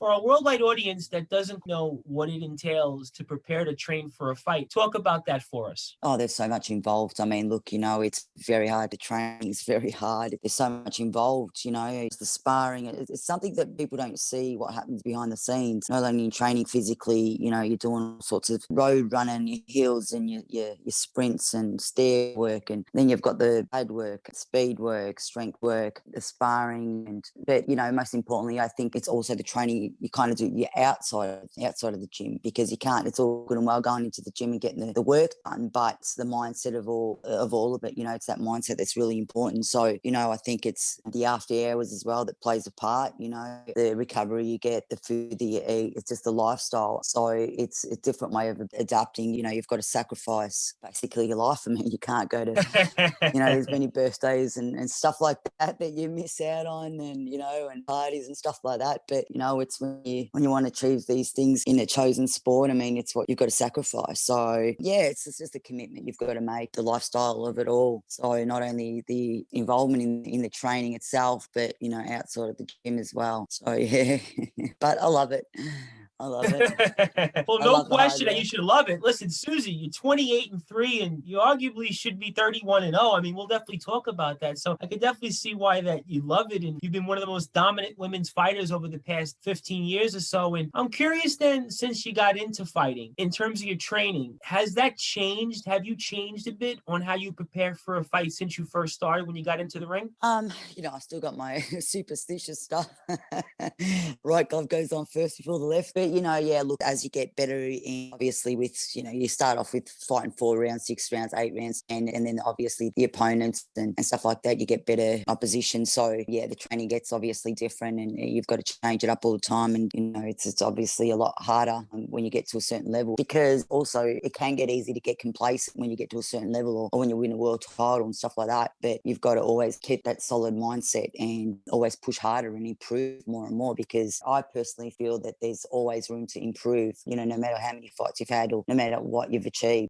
For a worldwide audience that doesn't know what it entails to prepare to train for a fight, talk about that for us. Oh, there's so much involved. I mean, look, it's very hard to train. It's very hard. There's so much involved, It's the sparring. It's something that people don't see what happens behind the scenes. Not only in training physically, you're doing all sorts of road running, your hills and your sprints and stair work. And then you've got the pad work, speed work, strength work, the sparring. But, most importantly, I think it's also the training you kind of do you're outside of the gym, because you can't, it's all good and well going into the gym and getting the work done, but it's the mindset of all of it. It's that mindset that's really important. So, I think it's the after hours as well that plays a part, the recovery you get, the food that you eat, it's just the lifestyle. So it's a different way of adapting. You've got to sacrifice basically your life. I mean, you can't go to there's many birthdays and stuff like that you miss out on, and parties and stuff like that. But, it's when you want to achieve these things in a chosen sport, I mean, it's what you've got to sacrifice. So, yeah, it's just a commitment you've got to make, the lifestyle of it all. So not only the involvement in the training itself, but, outside of the gym as well. So, yeah, but I love it. I love it. Well, I no love the hard question that you work. should love it. Listen, Susie, you're 28-3, and you arguably should be 31-0. I mean, we'll definitely talk about that. So I could definitely see why that you love it, and you've been one of the most dominant women's fighters over the past 15 years or so. And I'm curious then, since you got into fighting, in terms of your training, has that changed? Have you changed a bit on how you prepare for a fight since you first started when you got into the ring? I still got my superstitious stuff. Right glove goes on first before the left. But, yeah, look, as you get better in, obviously with, you start off with fighting 4 rounds, 6 rounds, 8 rounds, and then obviously the opponents and stuff like that, you get better opposition. So, yeah, the training gets obviously different, and you've got to change it up all the time. And, it's obviously a lot harder when you get to a certain level, because also it can get easy to get complacent when you get to a certain level, or when you win a world title and stuff like that. But you've got to always keep that solid mindset and always push harder and improve more and more, because I personally feel that there's always room to improve, no matter how many fights you've had or no matter what you've achieved.